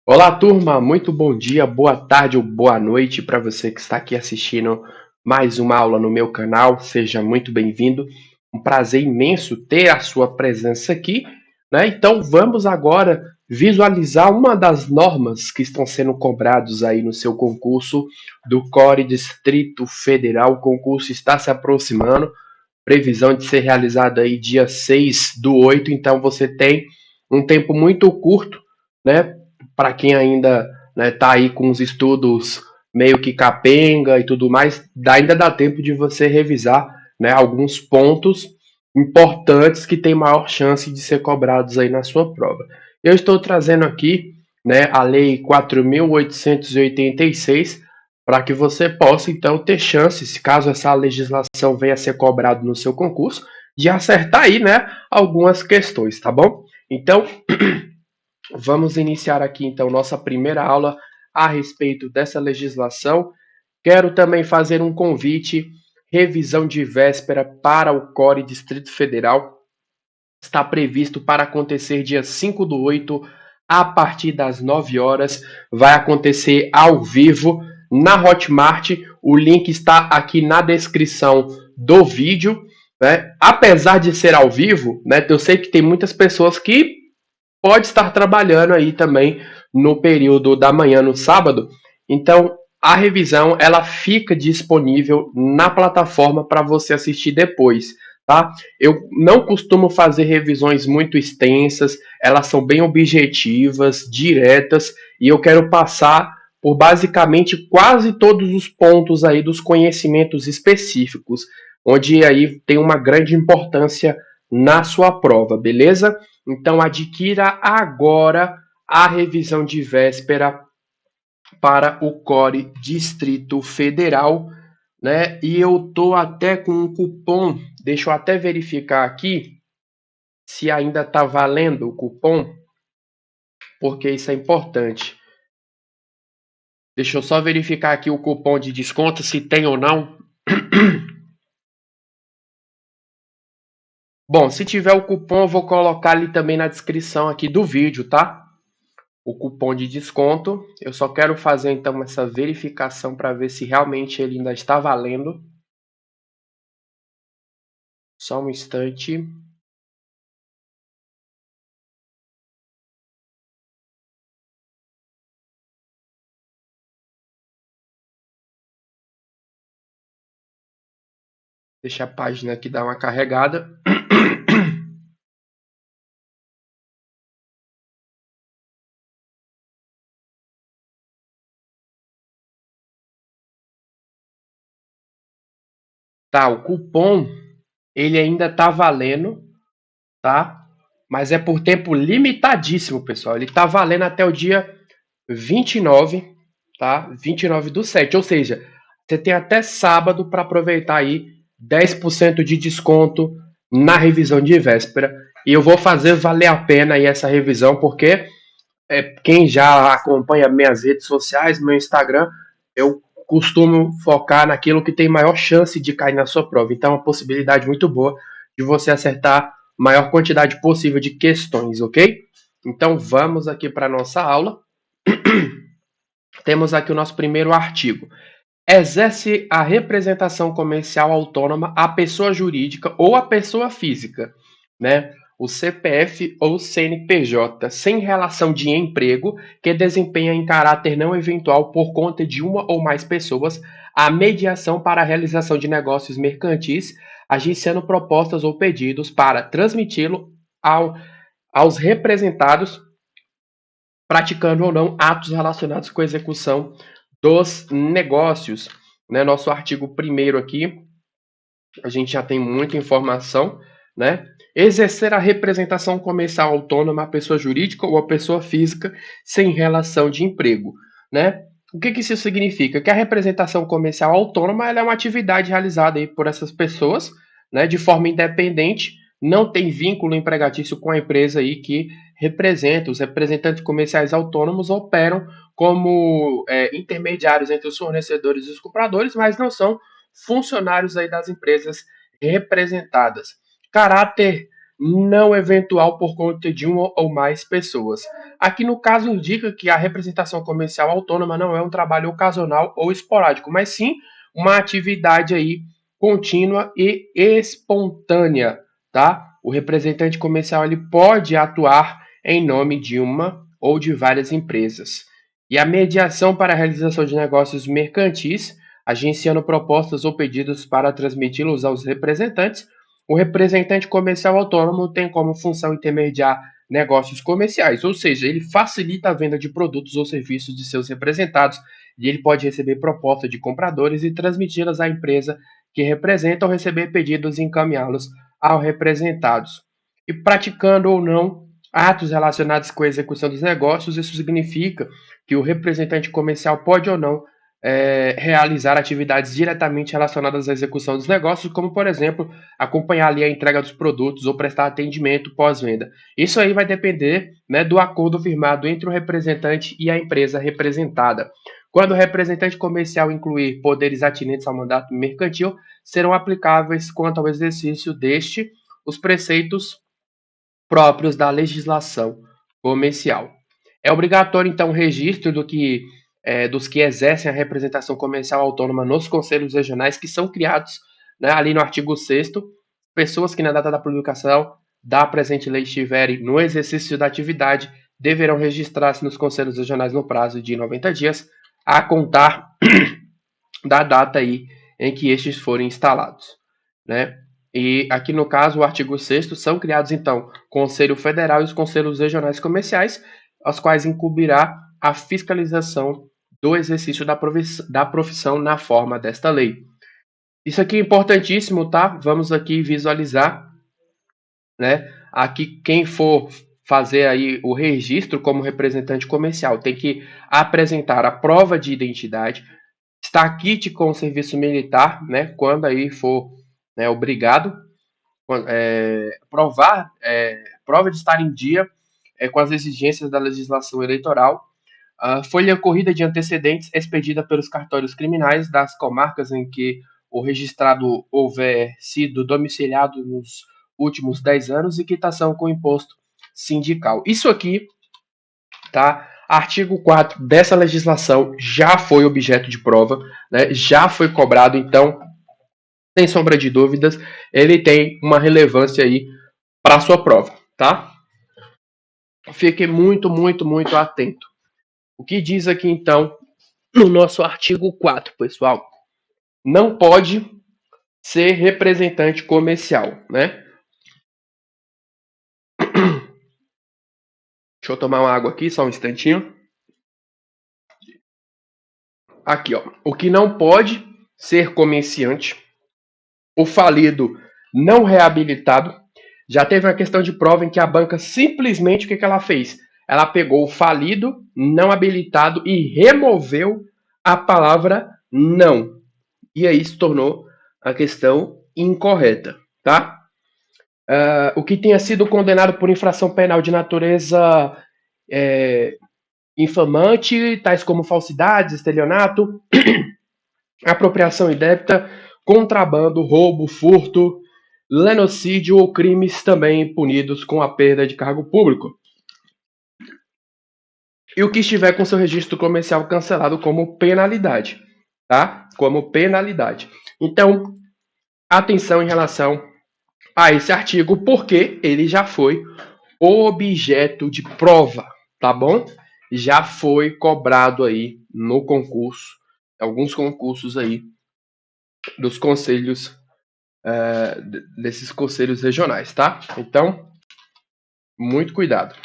Olá, turma, muito bom dia, boa tarde ou boa noite para você que está aqui assistindo mais uma aula no meu canal. Seja muito bem-vindo. Um prazer imenso ter a sua presença aqui, né? Então, vamos agora visualizar uma das normas que estão sendo cobrados aí no seu concurso do CORE Distrito Federal. O concurso está se aproximando, previsão de ser realizado aí dia 6/8, então você tem um tempo muito curto, né, para quem ainda está aí com os estudos meio que capenga e tudo mais, ainda dá tempo de você revisar, né, alguns pontos importantes que têm maior chance de ser cobrados aí na sua prova. Eu estou trazendo aqui, né, a Lei 4.886 para que você possa então ter chances, caso essa legislação venha a ser cobrada no seu concurso, de acertar aí, né, algumas questões, tá bom? Então, vamos iniciar aqui então nossa primeira aula a respeito dessa legislação. Quero também fazer um convite, revisão de véspera para o CORE Distrito Federal. Está previsto para acontecer dia 5/8, a partir das 9 horas. Vai acontecer ao vivo na Hotmart. O link está aqui na descrição do vídeo. Né? Apesar de ser ao vivo, né, eu sei que tem muitas pessoas que pode estar trabalhando aí também no período da manhã no sábado. Então, a revisão ela fica disponível na plataforma para você assistir depois, tá? Eu não costumo fazer revisões muito extensas, elas são bem objetivas, diretas, e eu quero passar por basicamente quase todos os pontos aí dos conhecimentos específicos, onde aí tem uma grande importância na sua prova, beleza? Então, adquira agora a revisão de véspera para o CORE Distrito Federal, né? E eu tô até com um cupom, deixa eu até verificar aqui se ainda está valendo o cupom, porque isso é importante. Deixa eu só verificar aqui o cupom de desconto, se tem ou não. Bom, se tiver o cupom, eu vou colocar ali também na descrição aqui do vídeo, tá? O cupom de desconto. Eu só quero fazer então essa verificação para ver se realmente ele ainda está valendo. Só um instante. Deixa a página aqui dar uma carregada. Tá, o cupom ele ainda está valendo, tá? Mas é por tempo limitadíssimo, pessoal. Ele está valendo até o dia 29, tá? 29/7. Ou seja, você tem até sábado para aproveitar aí 10% de desconto na revisão de véspera. E eu vou fazer valer a pena aí essa revisão, porque quem já acompanha minhas redes sociais, meu Instagram, eu costumo focar naquilo que tem maior chance de cair na sua prova. Então, é uma possibilidade muito boa de você acertar a maior quantidade possível de questões, ok? Então, vamos aqui para a nossa aula. Temos aqui o nosso primeiro artigo. Exerce a representação comercial autônoma a pessoa jurídica ou a pessoa física, né? O CPF ou CNPJ, sem relação de emprego, que desempenha em caráter não eventual por conta de uma ou mais pessoas a mediação para a realização de negócios mercantis, agenciando propostas ou pedidos para transmiti-lo aos representados, praticando ou não atos relacionados com a execução dos negócios. Né? Nosso artigo primeiro aqui, a gente já tem muita informação, né? Exercer a representação comercial autônoma à pessoa jurídica ou à pessoa física sem relação de emprego, né? O que isso significa? Que a representação comercial autônoma ela é uma atividade realizada aí por essas pessoas, né, de forma independente, não tem vínculo empregatício com a empresa aí que representa. Os representantes comerciais autônomos operam como intermediários entre os fornecedores e os compradores, mas não são funcionários aí das empresas representadas. Caráter não eventual por conta de uma ou mais pessoas. Aqui no caso indica que a representação comercial autônoma não é um trabalho ocasional ou esporádico, mas sim uma atividade aí contínua e espontânea, tá? O representante comercial ele pode atuar em nome de uma ou de várias empresas. E a mediação para a realização de negócios mercantis, agenciando propostas ou pedidos para transmiti-los aos representantes. O representante comercial autônomo tem como função intermediar negócios comerciais, ou seja, ele facilita a venda de produtos ou serviços de seus representados e ele pode receber propostas de compradores e transmiti-las à empresa que representa ou receber pedidos e encaminhá-los aos representados. E praticando ou não atos relacionados com a execução dos negócios, isso significa que o representante comercial pode ou não realizar atividades diretamente relacionadas à execução dos negócios, como, por exemplo, acompanhar ali a entrega dos produtos ou prestar atendimento pós-venda. Isso aí vai depender, né, do acordo firmado entre o representante e a empresa representada. Quando o representante comercial incluir poderes atinentes ao mandato mercantil, serão aplicáveis quanto ao exercício deste os preceitos próprios da legislação comercial. É obrigatório, então, o registro dos que exercem a representação comercial autônoma nos conselhos regionais, que são criados, né, ali no artigo 6º, pessoas que na data da publicação da presente lei estiverem no exercício da atividade deverão registrar-se nos conselhos regionais no prazo de 90 dias, a contar da data aí em que estes forem instalados, né? E aqui no caso, o artigo 6º, são criados então Conselho Federal e os Conselhos Regionais Comerciais, aos quais incumbirá a fiscalização do exercício da profissão na forma desta lei. Isso aqui é importantíssimo, tá? Vamos aqui visualizar, né? Aqui quem for fazer aí o registro como representante comercial tem que apresentar a prova de identidade, estar kit com o serviço militar, né? Quando aí for, né, obrigado, prova de estar em dia com as exigências da legislação eleitoral, folha corrida de antecedentes expedida pelos cartórios criminais das comarcas em que o registrado houver sido domiciliado nos últimos 10 anos e quitação com imposto sindical. Isso aqui, tá? Artigo 4 dessa legislação já foi objeto de prova, né? Já foi cobrado, então, sem sombra de dúvidas, ele tem uma relevância aí para a sua prova, tá? Fique muito, muito, muito atento. O que diz aqui, então, no nosso artigo 4, pessoal? Não pode ser representante comercial, né? Deixa eu tomar uma água aqui, só um instantinho. Aqui, ó. O que não pode ser comerciante, o falido não reabilitado. Já teve uma questão de prova em que a banca simplesmente o que ela fez? Ela pegou o falido, não habilitado e removeu a palavra não. E aí se tornou a questão incorreta, tá? O que tenha sido condenado por infração penal de natureza infamante, tais como falsidades, estelionato, apropriação indébita, contrabando, roubo, furto, lenocídio ou crimes também punidos com a perda de cargo público. E o que estiver com seu registro comercial cancelado como penalidade, tá? Como penalidade. Então, atenção em relação a esse artigo, porque ele já foi objeto de prova, tá bom? Já foi cobrado aí no concurso, alguns concursos aí dos conselhos, desses conselhos regionais, tá? Então, muito cuidado.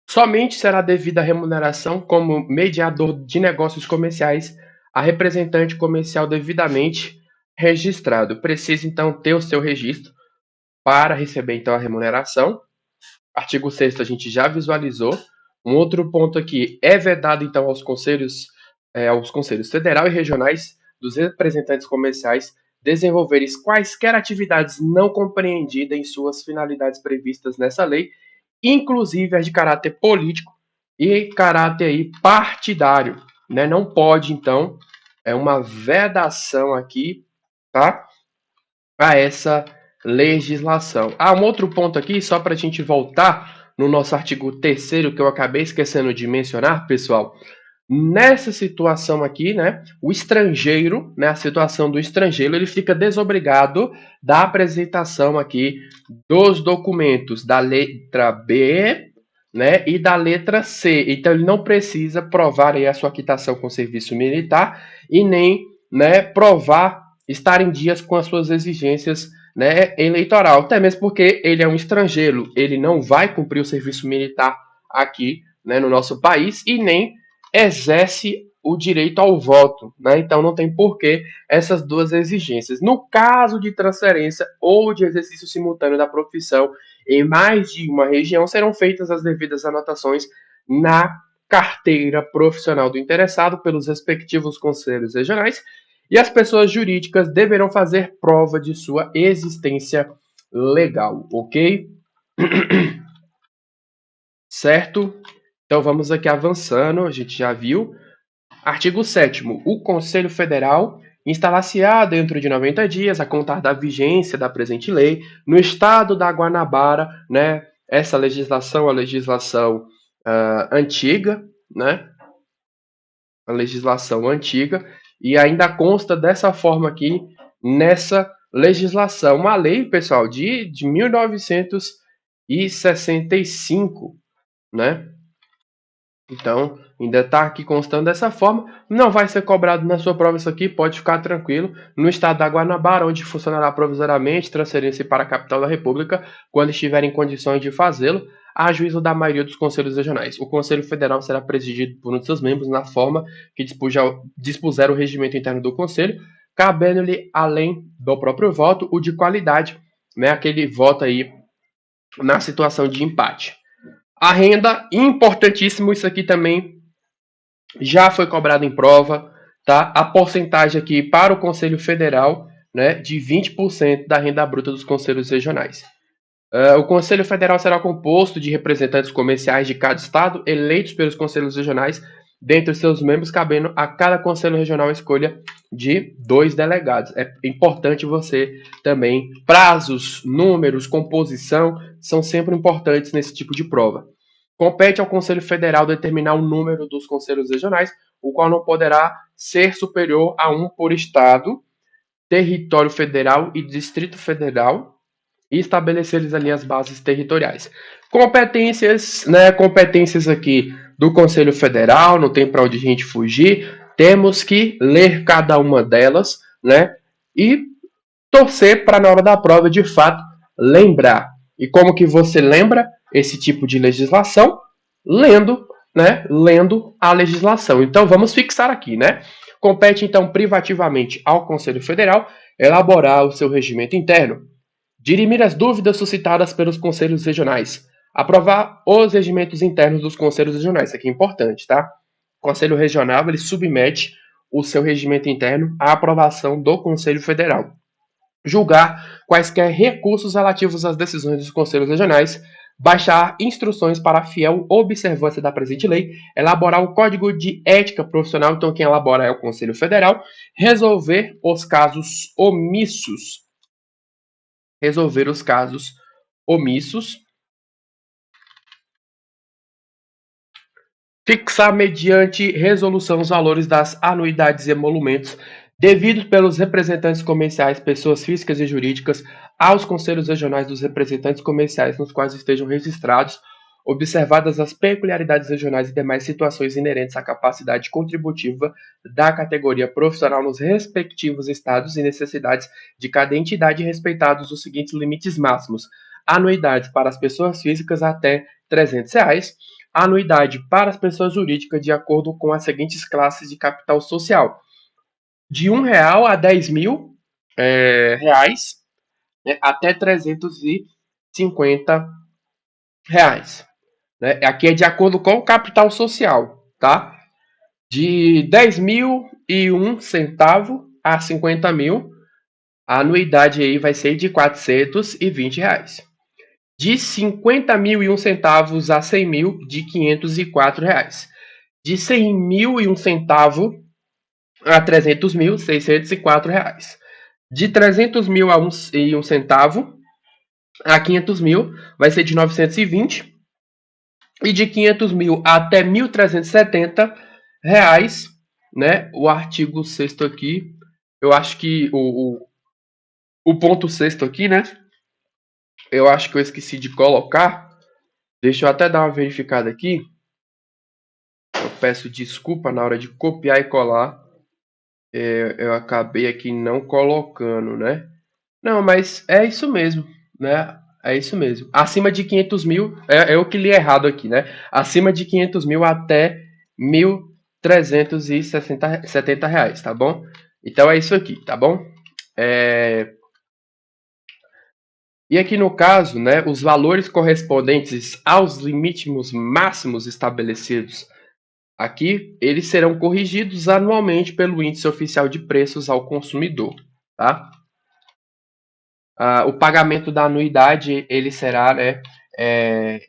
Somente será devida a remuneração como mediador de negócios comerciais a representante comercial devidamente registrado. Precisa, então, ter o seu registro para receber, então, a remuneração. Artigo 6º a gente já visualizou. Um outro ponto aqui, é vedado, então, aos conselhos federal e regionais dos representantes comerciais desenvolverem quaisquer atividades não compreendidas em suas finalidades previstas nessa lei, inclusive as de caráter político e caráter aí partidário, né? Não pode, então, uma vedação aqui, tá? A essa legislação. Ah, um outro ponto aqui, só para a gente voltar no nosso artigo 3º, que eu acabei esquecendo de mencionar, pessoal. Nessa situação aqui, né, o estrangeiro, né, a situação do estrangeiro, ele fica desobrigado da apresentação aqui dos documentos da letra B, né, e da letra C. Então, ele não precisa provar aí a sua quitação com o serviço militar e nem, né, provar estar em dias com as suas exigências, né, eleitoral. Até mesmo porque ele é um estrangeiro, ele não vai cumprir o serviço militar aqui, né, no nosso país e nem exerce o direito ao voto, né? Então não tem porquê essas duas exigências. No caso de transferência ou de exercício simultâneo da profissão em mais de uma região, serão feitas as devidas anotações na carteira profissional do interessado pelos respectivos conselhos regionais e as pessoas jurídicas deverão fazer prova de sua existência legal, ok? Certo? Então vamos aqui avançando, a gente já viu. Artigo 7º. O Conselho Federal instalar-se-á dentro de 90 dias, a contar da vigência da presente lei, no estado da Guanabara, né? Essa legislação, a legislação antiga, né? A legislação antiga, e ainda consta dessa forma aqui, nessa legislação. Uma lei, pessoal, de 1965, né? Então, ainda está aqui constando dessa forma. Não vai ser cobrado na sua prova isso aqui, pode ficar tranquilo. No estado da Guanabara, onde funcionará provisoriamente, transferência para a capital da República, quando estiver em condições de fazê-lo, a juízo da maioria dos conselhos regionais. O Conselho Federal será presidido por um de seus membros na forma que dispuser o regimento interno do Conselho, cabendo-lhe, além do próprio voto, o de qualidade, né? Aquele voto aí na situação de empate. A renda, importantíssimo, isso aqui também já foi cobrado em prova, tá? A porcentagem aqui para o Conselho Federal, né, de 20% da renda bruta dos conselhos regionais. O Conselho Federal será composto de representantes comerciais de cada estado, eleitos pelos conselhos regionais, dentre os seus membros, cabendo a cada conselho regional a escolha de 2 delegados. É importante você também, prazos, números, composição, são sempre importantes nesse tipo de prova. Compete ao Conselho Federal determinar o número dos conselhos regionais, o qual não poderá ser superior a 1 por estado, território federal e distrito federal, e estabelecer-lhes ali as bases territoriais. Competências, né? Competências aqui do Conselho Federal, não tem para onde a gente fugir. Temos que ler cada uma delas, né? E torcer para na hora da prova, de fato, lembrar. E como que você lembra esse tipo de legislação? Lendo, né? Lendo a legislação. Então vamos fixar aqui, né? Compete então privativamente ao Conselho Federal elaborar o seu regimento interno, dirimir as dúvidas suscitadas pelos conselhos regionais, aprovar os regimentos internos dos conselhos regionais. Isso aqui é importante, tá? O Conselho Regional ele submete o seu regimento interno à aprovação do Conselho Federal. Julgar quaisquer recursos relativos às decisões dos conselhos regionais, baixar instruções para a fiel observância da presente lei, elaborar o código de ética profissional, então quem elabora é o Conselho Federal, resolver os casos omissos, fixar mediante resolução os valores das anuidades e emolumentos devidos pelos representantes comerciais, pessoas físicas e jurídicas, aos conselhos regionais dos representantes comerciais nos quais estejam registrados, observadas as peculiaridades regionais e demais situações inerentes à capacidade contributiva da categoria profissional nos respectivos estados e necessidades de cada entidade, respeitados os seguintes limites máximos: anuidades para as pessoas físicas até R$ 300, anuidade para as pessoas jurídicas de acordo com as seguintes classes de capital social: de R$ 1 a 10.000 reais, né, até R$ 350. Né? Aqui é de acordo com o capital social, tá? De 10.001 a 50.000, a anuidade aí vai ser de R$ 420. De 50.001 a 100.000, de R$ 504. De 100.001 a 300.000, R$ 604. De 300 mil a 1 centavo a 500 mil vai ser de 920. E de 500 mil até 1.370 reais, né? O artigo 6º aqui, eu acho que o ponto 6º aqui, né? Eu acho que eu esqueci de colocar. Deixa eu até dar uma verificada aqui. Eu peço desculpa na hora de copiar e colar. Eu acabei aqui não colocando, né? Não, mas é isso mesmo, né? É isso mesmo. Acima de 500 mil, é eu que li errado aqui, né? Acima de 500 mil até 1.370 reais, tá bom? Então é isso aqui, tá bom? E aqui no caso, né, os valores correspondentes aos limites máximos estabelecidos aqui, eles serão corrigidos anualmente pelo Índice Oficial de Preços ao Consumidor, tá? O pagamento da anuidade ele será, né,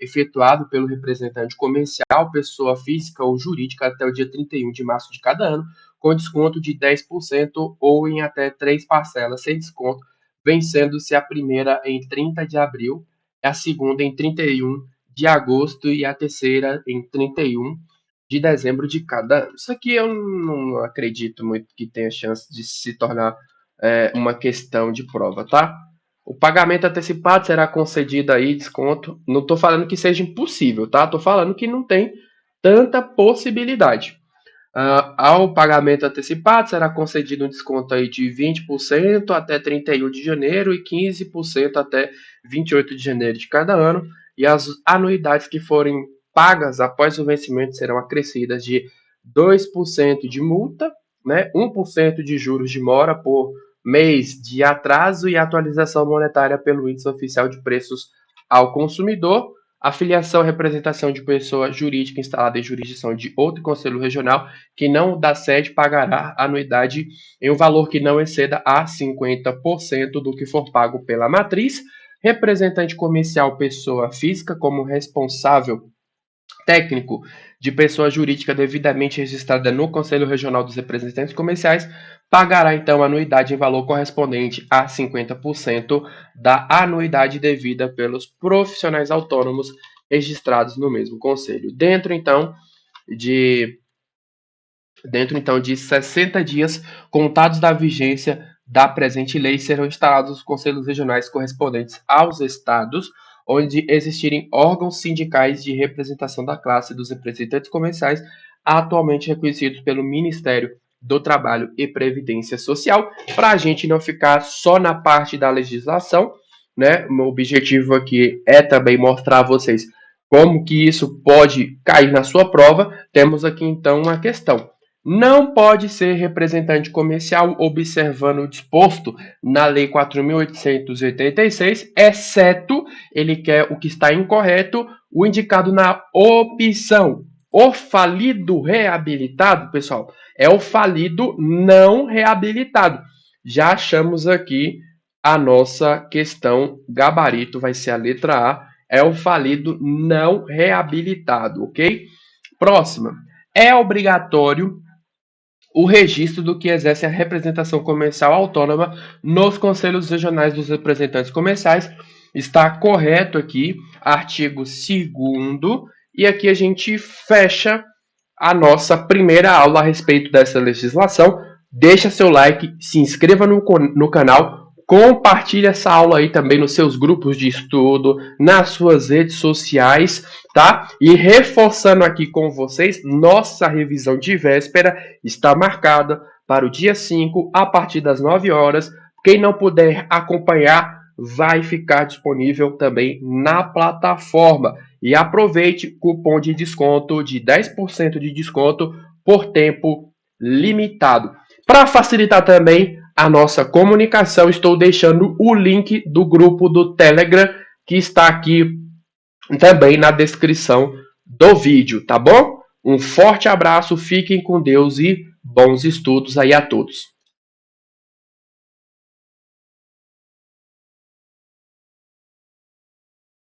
efetuado pelo representante comercial, pessoa física ou jurídica até o dia 31 de março de cada ano, com desconto de 10% ou em até 3 parcelas sem desconto, vencendo-se a primeira em 30 de abril, a segunda em 31 de agosto e a terceira em 31 de dezembro de cada ano. Isso aqui eu não acredito muito que tenha chance de se tornar uma questão de prova, tá? O pagamento antecipado será concedido aí desconto. Não estou falando que seja impossível, tá? Estou falando que não tem tanta possibilidade. Ao pagamento antecipado será concedido um desconto aí de 20% até 31 de janeiro e 15% até 28 de janeiro de cada ano. E as anuidades que forem pagas após o vencimento serão acrescidas de 2% de multa, né? 1% de juros de mora por mês de atraso e atualização monetária pelo Índice Oficial de Preços ao Consumidor, afiliação e representação de pessoa jurídica instalada em jurisdição de outro conselho regional que não da sede pagará anuidade em um valor que não exceda a 50% do que for pago pela matriz, representante comercial pessoa física como responsável técnico de pessoa jurídica devidamente registrada no Conselho Regional dos Representantes Comerciais pagará então a anuidade em valor correspondente a 50% da anuidade devida pelos profissionais autônomos registrados no mesmo conselho. Dentro de 60 dias contados da vigência da presente lei serão instalados os conselhos regionais correspondentes aos estados onde existirem órgãos sindicais de representação da classe dos representantes comerciais atualmente reconhecidos pelo Ministério do Trabalho e Previdência Social, para a gente não ficar só na parte da legislação, né? O meu objetivo aqui é também mostrar a vocês como que isso pode cair na sua prova. Temos aqui então uma questão. Não pode ser representante comercial observando o disposto na Lei 4.886, exceto ele quer o que está incorreto, o indicado na opção. O falido reabilitado, pessoal, é o falido não reabilitado. Já achamos aqui a nossa questão gabarito, vai ser a letra A, é o falido não reabilitado, ok? Próxima. É obrigatório o registro do que exerce a representação comercial autônoma nos conselhos regionais dos representantes comerciais. Está correto aqui, artigo 2º, e aqui a gente fecha a nossa primeira aula a respeito dessa legislação. Deixa seu like, se inscreva no canal, compartilhe essa aula aí também nos seus grupos de estudo, nas suas redes sociais, tá? E reforçando aqui com vocês, nossa revisão de véspera está marcada para o dia 5, a partir das 9 horas. Quem não puder acompanhar, vai ficar disponível também na plataforma. E aproveite cupom de desconto de 10% de desconto por tempo limitado. Para facilitar também a nossa comunicação, estou deixando o link do grupo do Telegram, que está aqui também na descrição do vídeo, tá bom? Um forte abraço, fiquem com Deus e bons estudos aí a todos.